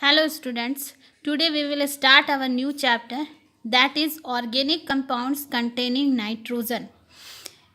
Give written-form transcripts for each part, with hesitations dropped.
Hello students, today we will start our new chapter that is organic compounds containing nitrogen.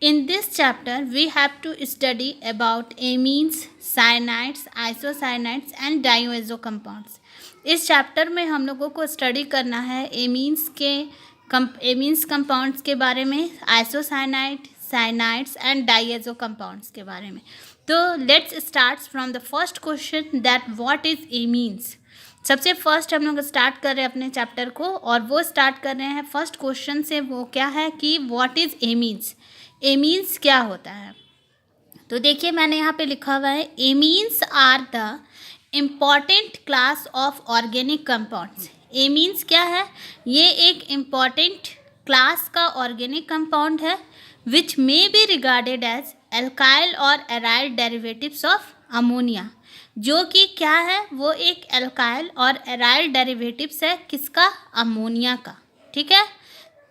In this chapter we have to study about amines, cyanides, isocyanates and diazo compounds. इस chapter में हम लोगों को study करना है amines compounds के बारे में, आइसोसाइनाइड, साइनाइड्स एंड डाइएजो कंपाउंड्स के बारे में. तो let's start from the first question that what is amines. सबसे फर्स्ट हम लोग स्टार्ट कर रहे हैं अपने चैप्टर को और वो स्टार्ट कर रहे हैं फर्स्ट क्वेश्चन से. वो क्या है कि व्हाट इज एमीन्स. एमीन्स क्या होता है. तो देखिए मैंने यहाँ पे लिखा हुआ है amines are the important class of organic compounds. Amines क्या है. ये एक इम्पॉर्टेंट क्लास का ऑर्गेनिक कंपाउंड है which may be regarded as alkyl or aryl derivatives of ammonia. जो कि क्या है, वो एक एल्काइल और एराइल डेरिवेटिव्स है किसका, अमोनिया का. ठीक है.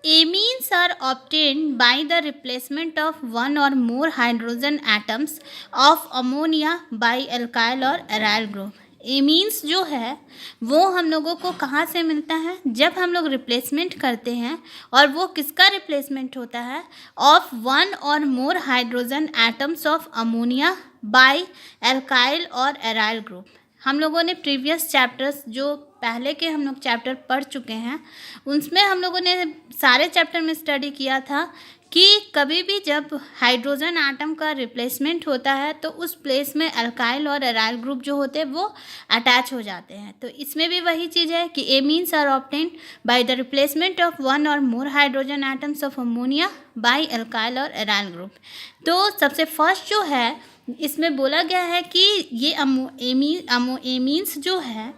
Amines are obtained by the replacement of one or more hydrogen atoms of ammonia by alkyl or aryl group. Amines जो है वो हम लोगों को कहाँ से मिलता है, जब हम लोग रिप्लेसमेंट करते हैं. और वो किसका रिप्लेसमेंट होता है, of one or more hydrogen atoms of ammonia by alkyl or aryl group. हम लोगों ने प्रीवियस चैप्टर्स जो पहले के हम लोग चैप्टर पढ़ चुके हैं उसमें हम लोगों ने सारे चैप्टर में स्टडी किया था कि कभी भी जब हाइड्रोजन एटम का रिप्लेसमेंट होता है तो उस प्लेस में अल्काइल और एराइल ग्रुप जो होते हैं वो अटैच हो जाते हैं. तो इसमें भी वही चीज़ है कि amines are obtained by the replacement of one or more hydrogen atoms of ammonia by alkyl or aryl group. तो सबसे फर्स्ट जो है इसमें बोला गया है कि ये एमीन्स जो है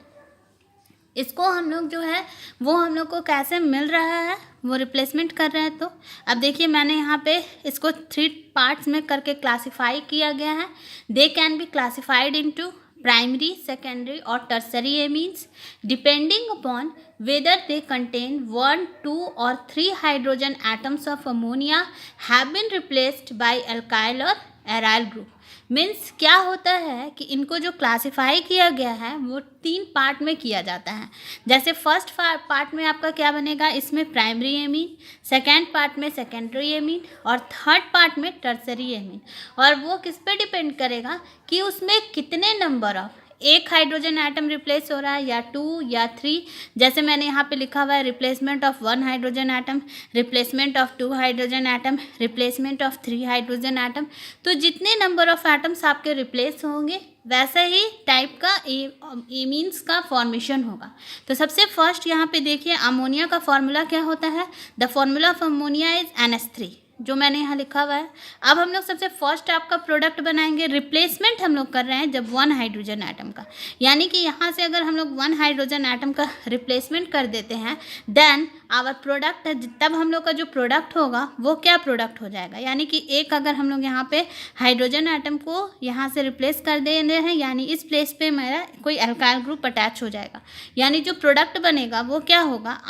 इसको हम लोग जो है वो हम लोग को कैसे मिल रहा है, वो रिप्लेसमेंट कर रहे हैं. तो अब देखिए मैंने यहाँ पे इसको 3 पार्ट्स में करके क्लासिफाई किया गया है. They can be classified into primary, secondary और tertiary amines depending upon whether they contain 1, 2 or 3 hydrogen atoms of ammonia have been replaced by alkyl or aryl group. Means क्या होता है कि इनको जो क्लासिफाई किया गया है वो 3 पार्ट में किया जाता है. जैसे फर्स्ट पार्ट में आपका क्या बनेगा, इसमें प्राइमरी एमीन, सेकेंड पार्ट में सेकेंडरी एमीन और थर्ड पार्ट में टर्सरी एमीन. और वो किस पे डिपेंड करेगा कि उसमें कितने नंबर ऑफ एक हाइड्रोजन एटम रिप्लेस हो रहा है या 2 या 3. जैसे मैंने यहाँ पे लिखा हुआ है replacement of 1 hydrogen atom, replacement of 2 hydrogen atom, replacement of 3 hydrogen atom. तो जितने नंबर ऑफ एटम्स आपके रिप्लेस होंगे वैसा ही टाइप का एमीन्स का फॉर्मेशन होगा. तो सबसे फर्स्ट यहाँ पे देखिए अमोनिया का फॉर्मूला क्या होता है. The formula of ammonia is NH3 जो मैंने यहाँ लिखा हुआ है. अब हम लोग सबसे फर्स्ट आपका प्रोडक्ट बनाएंगे. रिप्लेसमेंट हम लोग कर रहे हैं जब 1 हाइड्रोजन एटम का, यानी कि यहाँ से अगर हम लोग 1 हाइड्रोजन एटम का रिप्लेसमेंट कर देते हैं देन आवर प्रोडक्ट, तब हम लोग का जो प्रोडक्ट होगा वो क्या प्रोडक्ट हो जाएगा. यानी कि एक अगर हम लोग यहाँ पे हाइड्रोजन एटम को यहाँ से रिप्लेस कर दे रहे हैं यानी इस प्लेस पे मेरा कोई अल्काइल ग्रुप अटैच हो जाएगा. यानी जो प्रोडक्ट बनेगा वो क्या होगा,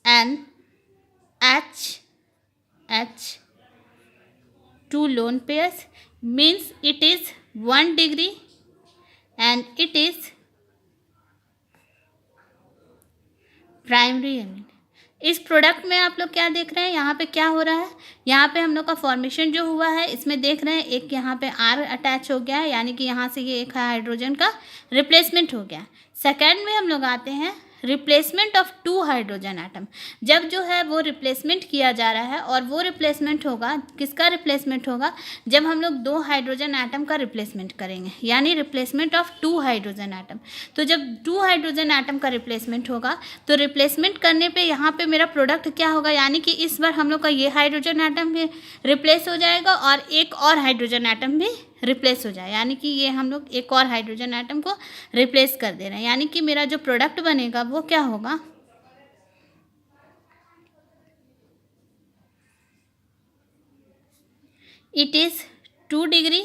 RNH 2 lone pairs means it is 1 degree and it is primary amine. इस प्रोडक्ट में आप लोग क्या देख रहे हैं, यहाँ पे क्या हो रहा है, यहाँ पे हम लोग का फॉर्मेशन जो हुआ है इसमें देख रहे हैं एक यहाँ पे R अटैच हो गया है यानी कि यहाँ से ये एक हाइड्रोजन का रिप्लेसमेंट हो गया. सेकेंड में हम लोग आते हैं रिप्लेसमेंट ऑफ 2 हाइड्रोजन एटम. जब जो है वो रिप्लेसमेंट किया जा रहा है और वो रिप्लेसमेंट होगा, किसका रिप्लेसमेंट होगा, जब हम लोग 2 हाइड्रोजन एटम का रिप्लेसमेंट करेंगे यानी रिप्लेसमेंट ऑफ 2 हाइड्रोजन एटम. तो जब 2 हाइड्रोजन एटम का रिप्लेसमेंट होगा तो रिप्लेसमेंट करने पे यहाँ पे मेरा प्रोडक्ट क्या होगा, यानी कि इस बार हम लोग का ये हाइड्रोजन एटम भी रिप्लेस हो जाएगा और एक और हाइड्रोजन एटम भी रिप्लेस हो जाए. यानी कि ये हम लोग एक और हाइड्रोजन एटम को रिप्लेस कर दे रहे हैं. यानी कि मेरा जो प्रोडक्ट बनेगा वो क्या होगा, it is 2 degree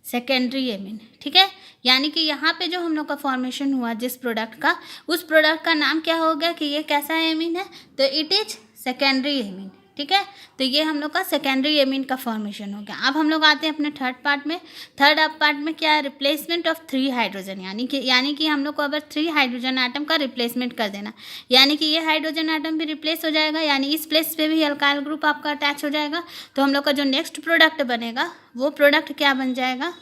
secondary amine. ठीक है. यानी कि यहाँ पे जो हम लोग का फॉर्मेशन हुआ जिस प्रोडक्ट का, उस प्रोडक्ट का नाम क्या हो गया कि ये कैसा एमीन है, तो इट इज सेकेंडरी एमीन. ठीक है। तो ये हम लोग का सेकेंडरी एमीन का फॉर्मेशन हो गया। अब हम लोग आते हैं अपने थर्ड पार्ट में। थर्ड अब पार्ट में क्या है, रिप्लेसमेंट ऑफ 3 हाइड्रोजन, यानी कि हम लोग को अगर 3 हाइड्रोजन आटम का रिप्लेसमेंट कर देना, यानी कि ये हाइड्रोजन आटम भी रिप्लेस हो जाएगा, यानी इस प्लेस पे भी अल्काइल ग्रुप आपका अटैच हो जाएगा। तो हम लोग का जो नेक्स्ट प्रोडक्ट बनेगा वो प्रोडक्ट क्या बन जाएगा,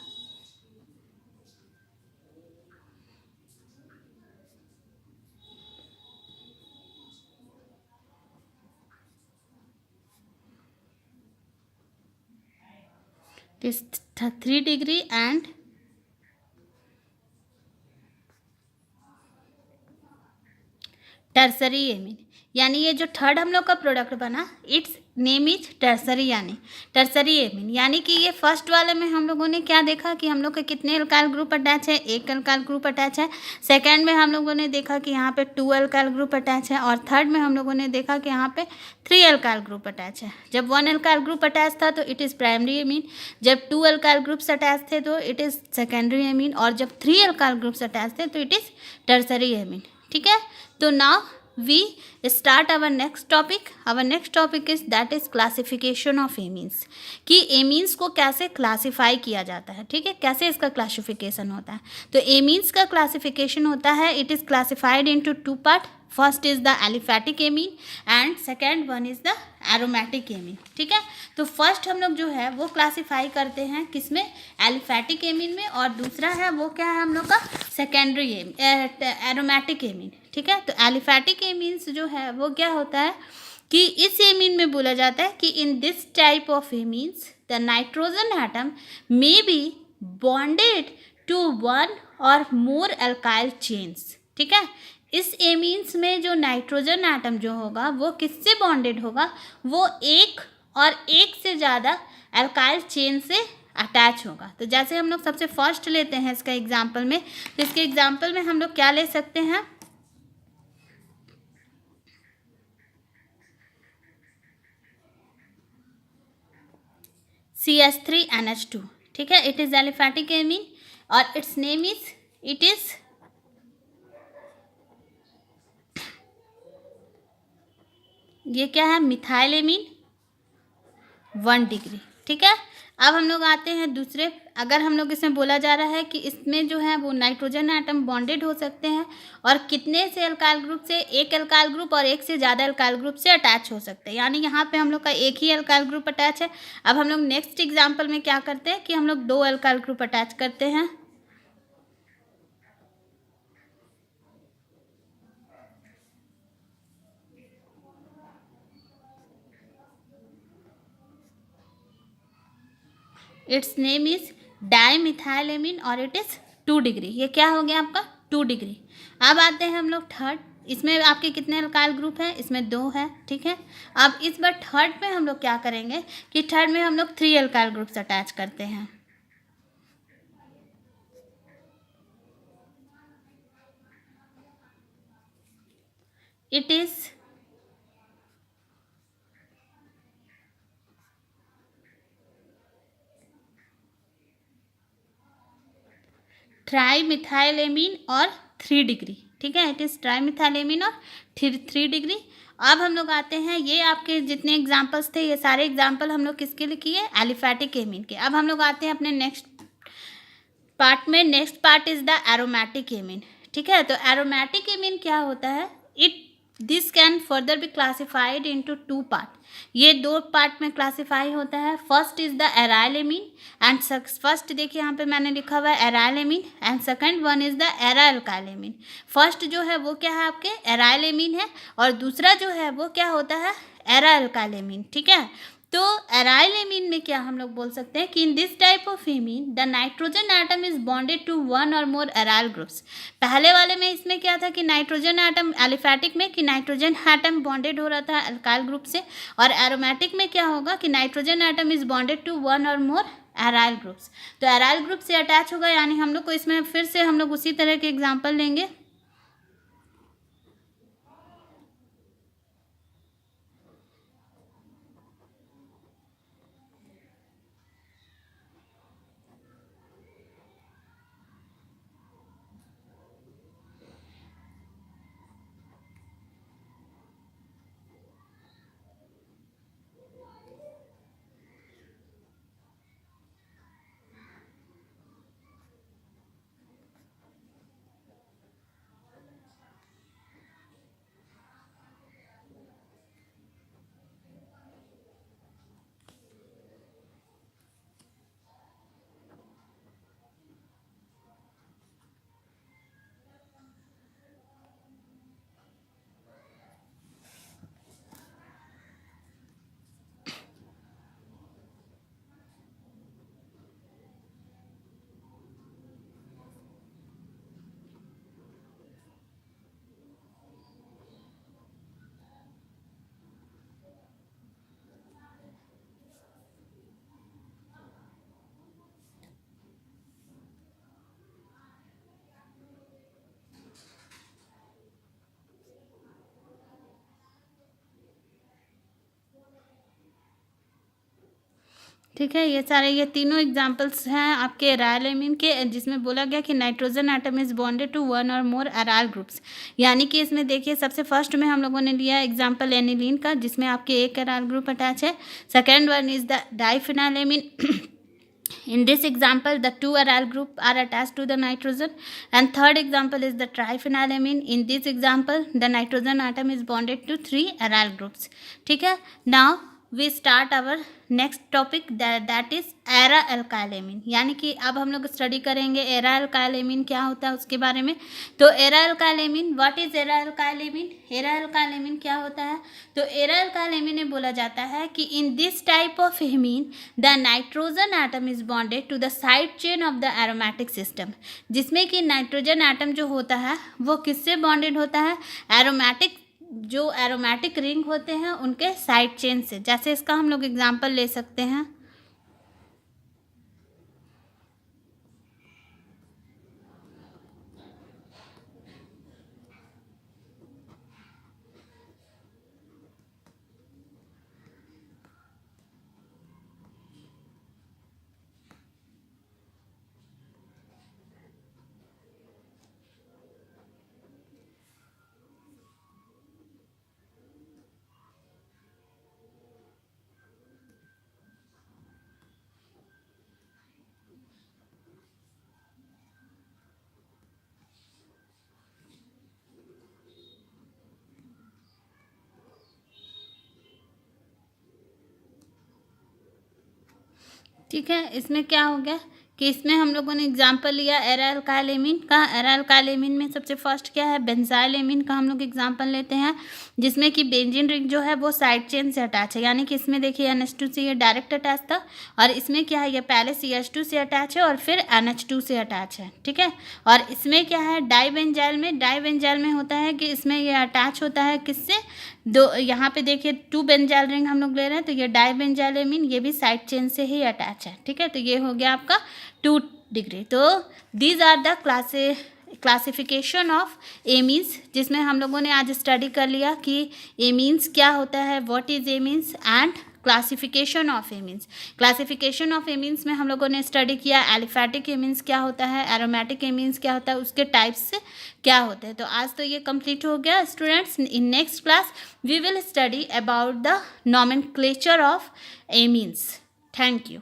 this 3 degree and tertiary amine, यानी ये जो थर्ड हम लोग का प्रोडक्ट बना, इट्स नेम इज टर्सरी, यानी टर्सरी एमीन। यानी कि ये फर्स्ट वाले में हम लोगों ने क्या देखा कि हम लोग के कितने अल्काइल ग्रुप अटैच है, एक अल्काइल ग्रुप अटैच है। सेकंड में हम लोगों ने देखा कि यहाँ पे 2 अल्काइल ग्रुप अटैच है, और थर्ड में हम लोगों ने देखा कि यहाँ पे 3 अल्काइल ग्रुप अटैच है। जब 1 अल्काइल ग्रुप अटैच था तो इट इज़ प्राइमरी एमीन, जब 2 अल्काइल ग्रुप्स अटैच थे तो इट इज़ सेकेंडरी एमीन, और जब 3 अल्काइल ग्रुप्स अटैच थे तो इट इज़ टर्सरी एमीन। ठीक है। तो now we start our next topic. Our next topic is that is classification of amines, कि amines को कैसे क्लासीफाई किया जाता है। ठीक है, कैसे इसका क्लासिफिकेशन होता है। तो amines का क्लासिफिकेशन होता है, it is classified into 2 part. First is the aliphatic amine and second one is the aromatic amine. ठीक है। तो फर्स्ट हम लोग जो है वो क्लासीफाई करते हैं किसमें, एलिफैटिक एमीन में, और दूसरा है वो क्या है हम लोग का सेकेंडरी एरोमेटिक एमीन। ठीक है। तो एलिफैटिक एमीन्स जो है वो क्या होता है कि इस एमीन में बोला जाता है कि in this type of amines the nitrogen atom may be bonded to 1 or more alkyl chains. ठीक है। इस एमीन्स में जो नाइट्रोजन एटम जो होगा वो किससे बॉन्डेड होगा, वो एक और एक से ज़्यादा अल्काइल चेन से अटैच होगा। तो जैसे हम लोग सबसे फर्स्ट लेते हैं इसका एग्जाम्पल में, तो इसके एग्जाम्पल में हम लोग क्या ले सकते हैं, CH3NH2। ठीक है। इट इज़ एलिफैटिक एमीन और it's name is, it is ये क्या है, मिथाइल एमीन 1 डिग्री। ठीक है। अब हम लोग आते हैं दूसरे, अगर हम लोग इसमें बोला जा रहा है कि इसमें जो है वो नाइट्रोजन एटम बॉन्डेड हो सकते हैं और कितने से अल्काइल ग्रुप से, एक अल्काइल ग्रुप और एक से ज़्यादा अल्काइल ग्रुप से अटैच हो सकते हैं, यानी यहाँ पे हम लोग का एक ही अल्काइल ग्रुप अटैच है। अब हम लोग नेक्स्ट एग्जाम्पल में क्या करते हैं कि हम लोग 2 अल्काइल ग्रुप अटैच करते हैं। इट्स नेम इज डाईमिथाइलेमीन और इट इज़ 2 डिग्री। ये क्या हो गया आपका 2 डिग्री। अब आते हैं हम लोग थर्ड, इसमें आपके कितने अल्काइल ग्रुप हैं, इसमें 2 है। ठीक है। अब इस बार थर्ड में हम लोग क्या करेंगे कि थर्ड में हम लोग 3 अल्काइल ग्रुप्स अटैच करते हैं। इट इज़ ट्राईमिथाइलेमीन और 3 डिग्री। ठीक है। इट इज़ ट्राईमिथाइलेमीन और 3 डिग्री। अब हम लोग आते हैं, ये आपके जितने एग्जाम्पल्स थे ये सारे एग्जाम्पल हम लोग किसके लिए किए, एलिफैटिक एमीन के। अब हम लोग आते हैं अपने नेक्स्ट पार्ट में। Next part is the aromatic amine. ठीक है। तो एरोमेटिक एमीन क्या होता है, it this can further B classified into 2 part. ये 2 पार्ट में क्लासीफाई होता है। First is the aryl amine and first देखिए यहाँ पे मैंने लिखा हुआ है aryl amine and second one is the era alkyl amine. First जो है वो क्या है आपके एराइल एमीन है और दूसरा जो है वो क्या होता है एरा अल्काइल एमीन। ठीक है। तो एराइल एमीन में क्या हम लोग बोल सकते हैं कि in this type of amine the nitrogen atom is bonded to 1 or more aryl groups. पहले वाले में इसमें क्या था कि नाइट्रोजन एटम, एलिफैटिक में कि नाइट्रोजन एटम बॉन्डेड हो रहा था अल्काइल ग्रुप से, और एरोमेटिक में क्या होगा कि nitrogen atom is bonded to 1 or more aryl groups. तो एराइल ग्रुप से अटैच होगा, यानी हम लोग को इसमें फिर से हम लोग उसी तरह के एग्जाम्पल लेंगे। ठीक है, ये तीनों एग्जांपल्स हैं आपके एराइल एमीन के, जिसमें बोला गया कि nitrogen atom is bonded to one or more aryl groups. यानी कि इसमें देखिए सबसे फर्स्ट में हम लोगों ने लिया एग्जांपल एनिलीन का, जिसमें आपके एक एराइल ग्रुप अटैच है। Second one is the diphenyl amine. In this example, the two aryl group are attached to the nitrogen. And third example is the triphenylamine. In this example, the nitrogen atom is bonded to three aryl groups. ठीक है, now we start our next topic that is aralkylamine. यानी कि अब हम लोग study करेंगे era अल्काइलेमिन क्या होता है उसके बारे में। तो aralkylamine, what is aralkylamine? Aralkylamine क्या होता है? तो एरा अल्काइलेमिन में बोला जाता है कि in this type of amine the nitrogen atom is bonded to the side chain of the aromatic system. जिसमें कि नाइट्रोजन एटम जो होता है वो किससे बॉन्डेड होता है? एरोमेटिक, जो एरोमेटिक रिंग होते हैं उनके साइड चेन से। जैसे इसका हम लोग एग्जांपल ले सकते हैं। ठीक है, इसमें क्या हो गया कि इसमें हम लोगों ने एग्जांपल लिया एरा अल्काइलेमिन का। एरा अल्काइलेमिन में सबसे फर्स्ट क्या है? बेंजाइल एमीन का हम लोग एग्जांपल लेते हैं, जिसमें कि बेंजीन रिंग जो है वो साइड चेन से अटैच है। यानी कि इसमें देखिए NH2 से ये डायरेक्ट अटैच था, और इसमें क्या है, ये पहले CH2 से अटैच है और फिर NH2 से अटैच है। ठीक है, और इसमें क्या है, डाइबेंजाइल में होता है कि इसमें ये अटैच होता है किससे? दो, यहाँ पे देखिए 2 बेंजाइल रिंग हम लोग ले रहे हैं, तो ये डाइबेंजाइल एमीन, ये भी साइड चेन से ही अटैच है। ठीक है, तो ये हो गया आपका 2 डिग्री। तो these are the classification of amines, जिसमें हम लोगों ने आज स्टडी कर लिया कि एमीन्स क्या होता है, what is amines, and classification of amines. Classification of amines में हम लोगों ने स्टडी किया एलिफैटिक एमीन्स क्या होता है, एरोमेटिक एमीन्स क्या होता है, उसके टाइप्स क्या होते हैं। तो आज तो ये कंप्लीट हो गया students. In next class we will study about the nomenclature of amines. Thank you.